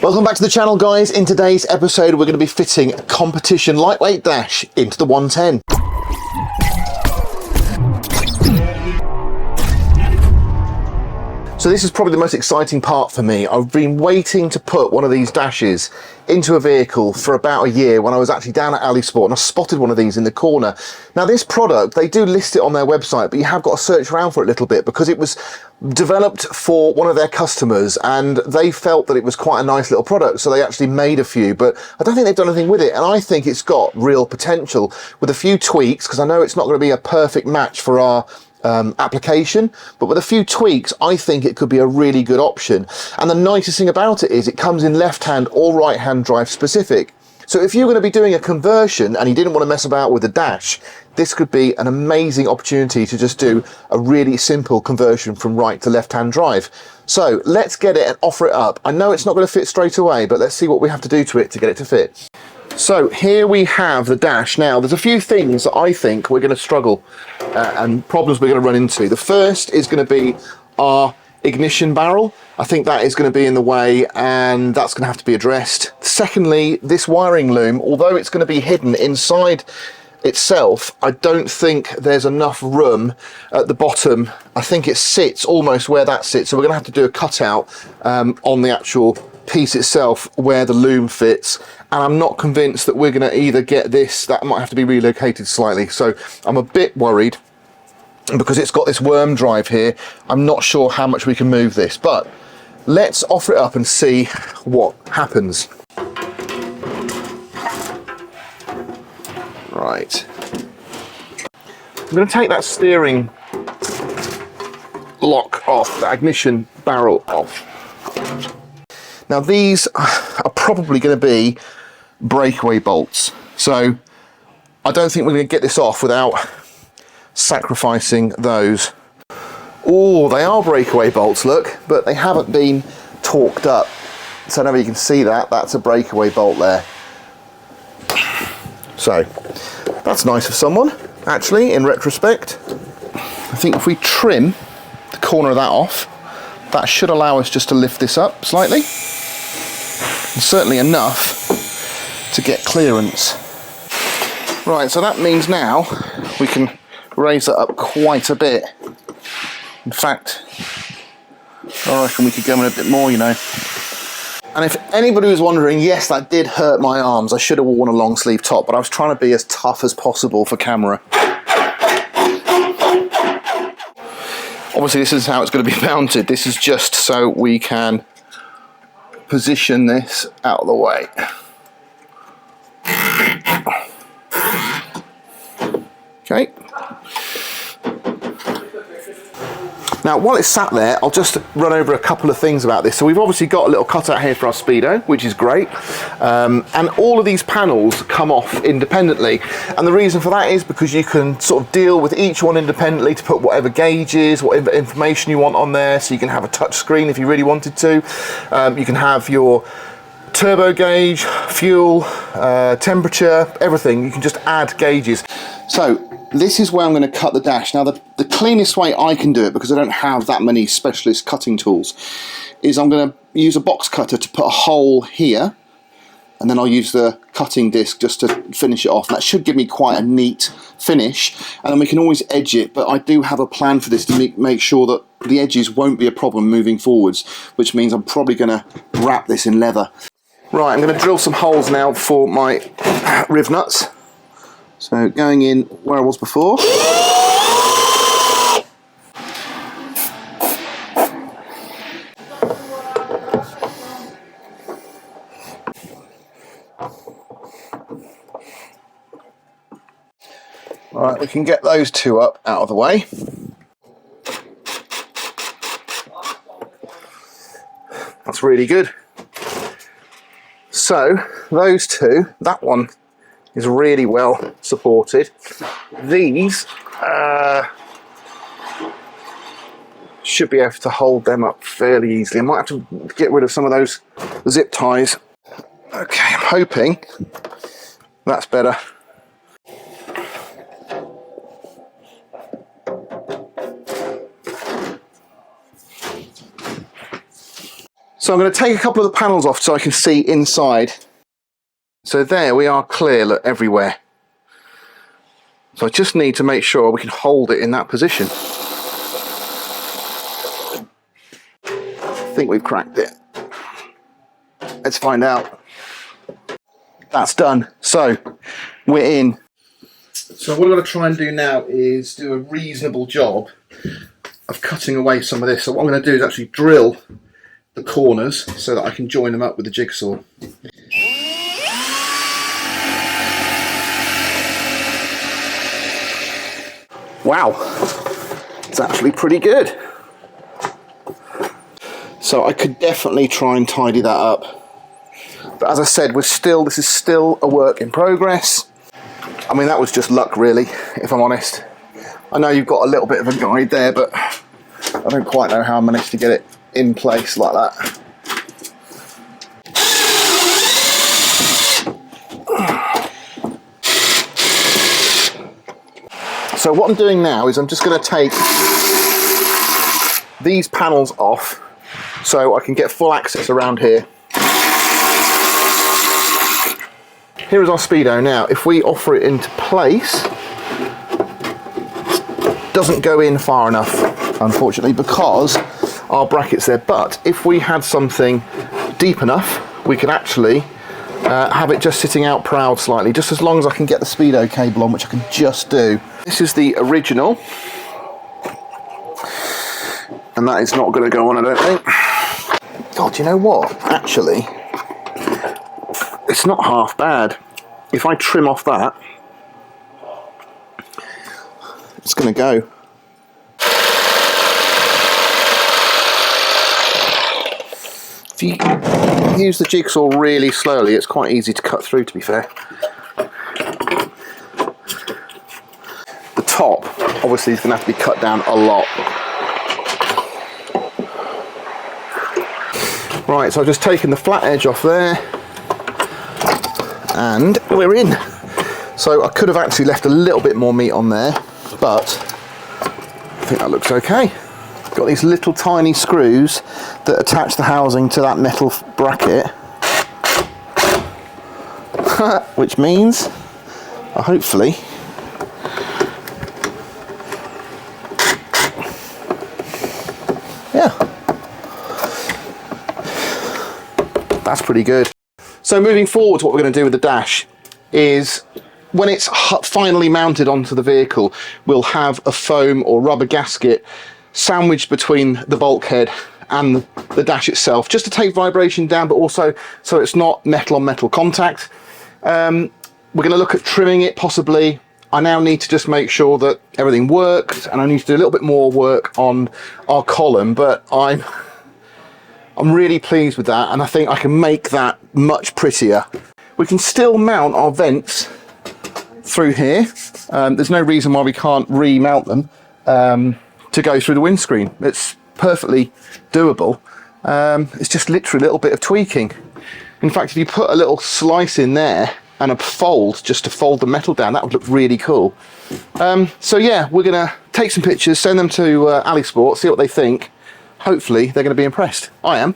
Welcome back to the channel, guys. In today's episode we're going to be fitting a competition lightweight dash into the 110. So this is probably the most exciting part for me. I've been waiting to put one of these dashes into a vehicle for about a year when I was actually down at ALLISPORT and I spotted one of these in the corner. Now this product, they do list it on their website, but you have got to search around for it a little bit because it was developed for one of their customers and they felt that it was quite a nice little product, so they actually made a few, but I don't think they've done anything with it, and I think it's got real potential with a few tweaks, because I know it's not going to be a perfect match for our application, but with a few tweaks I think it could be a really good option. And the nicest thing about it is it comes in left hand or right hand drive specific, so if you're going to be doing a conversion and you didn't want to mess about with the dash, this could be an amazing opportunity to just do a really simple conversion from right to left hand drive. So let's get it and offer it up. I know it's not going to fit straight away, but let's see what we have to do to it to get it to fit. So here we have the dash. Now there's a few things that I think we're going to struggle and problems we're going to run into. The first is going to be our ignition barrel. I think that is going to be in the way and that's going to have to be addressed. Secondly, this wiring loom, although it's going to be hidden inside itself, I don't think there's enough room at the bottom. I think it sits almost where that sits, so we're going to have to do a cutout on the actual piece itself where the loom fits, and I'm not convinced that we're going to either get this. That might have to be relocated slightly, so I'm a bit worried because it's got this worm drive here. I'm not sure how much we can move this, but let's offer it up and see what happens. Right, I'm going to take that steering lock off, the ignition barrel off. Now these are probably going to be breakaway bolts, so I don't think we're going to get this off without sacrificing those. Oh, they are breakaway bolts, look, but they haven't been torqued up, so now you can see that that's a breakaway bolt there. So that's nice of someone, actually, in retrospect. I think if we trim the corner of that off, that should allow us just to lift this up slightly, and certainly enough to get clearance. Right, so that means now we can raise that up quite a bit. In fact, I reckon we could go in a bit more, you know. And if anybody was wondering, yes, that did hurt my arms. I should have worn a long sleeve top, but I was trying to be as tough as possible for camera. Obviously this is how it's going to be mounted. This is just so we can position this out of the way. Okay. Now while it's sat there, I'll just run over a couple of things about this. So we've obviously got a little cutout here for our Speedo, which is great, and all of these panels come off independently, and the reason for that is because you can sort of deal with each one independently to put whatever gauges, whatever information you want on there. So you can have a touch screen if you really wanted to. You can have your turbo gauge, fuel, temperature, everything. You can just add gauges. So this is where I'm going to cut the dash. Now the cleanest way I can do it, because I don't have that many specialist cutting tools, is I'm going to use a box cutter to put a hole here, and then I'll use the cutting disc just to finish it off. That should give me quite a neat finish, and then we can always edge it, but I do have a plan for this to make sure that the edges won't be a problem moving forwards, which means I'm probably going to wrap this in leather. Right, I'm going to drill some holes now for my riv nuts. So going in where I was before. Right, we can get those two up out of the way. That's really good. So those two, that one is really well supported. These should be able to hold them up fairly easily. I might have to get rid of some of those zip ties. Okay, I'm hoping that's better. So I'm going to take a couple of the panels off so I can see inside. So there we are, clear, look, everywhere. So I just need to make sure we can hold it in that position. I think we've cracked it. Let's find out. That's done. So we're in. So what I'm going to try and do now is do a reasonable job of cutting away some of this. So what I'm going to do is actually drill the corners so that I can join them up with the jigsaw. Wow, it's actually pretty good. So I could definitely try and tidy that up. But as I said, this is still a work in progress. I mean, that was just luck really, if I'm honest. I know you've got a little bit of a guide there, but I don't quite know how I managed to get it in place like that. So what I'm doing now is I'm just going to take these panels off so I can get full access around here. Here is our Speedo now. If we offer it into place, it doesn't go in far enough, unfortunately, because our bracket's there. But if we had something deep enough, we could actually have it just sitting out proud slightly, just as long as I can get the Speedo cable on, which I can just do. This is the original, and that is not going to go on, I don't think. God, you know what? Actually, it's not half bad. If I trim off that, it's going to go. If you use the jigsaw really slowly, it's quite easy to cut through, to be fair. The top, obviously, is going to have to be cut down a lot. Right, so I've just taken the flat edge off there, and we're in. So I could have actually left a little bit more meat on there, but I think that looks okay. Got these little tiny screws that attach the housing to that metal bracket, which means hopefully that's pretty good. So moving forward, what we're going to do with the dash is, when it's finally mounted onto the vehicle, we'll have a foam or rubber gasket sandwiched between the bulkhead and the dash itself, just to take vibration down, but also so it's not metal on metal contact. We're going to look at trimming it possibly. I now need to just make sure that everything works, and I need to do a little bit more work on our column, but I'm really pleased with that, and I think I can make that much prettier. We can still mount our vents through here. There's no reason why we can't remount them to go through the windscreen. It's perfectly doable. It's just literally a little bit of tweaking. In fact, if you put a little slice in there and a fold just to fold the metal down, that would look really cool. So yeah, we're gonna take some pictures, send them to ALLISPORT, see what they think. Hopefully they're going to be impressed. I am.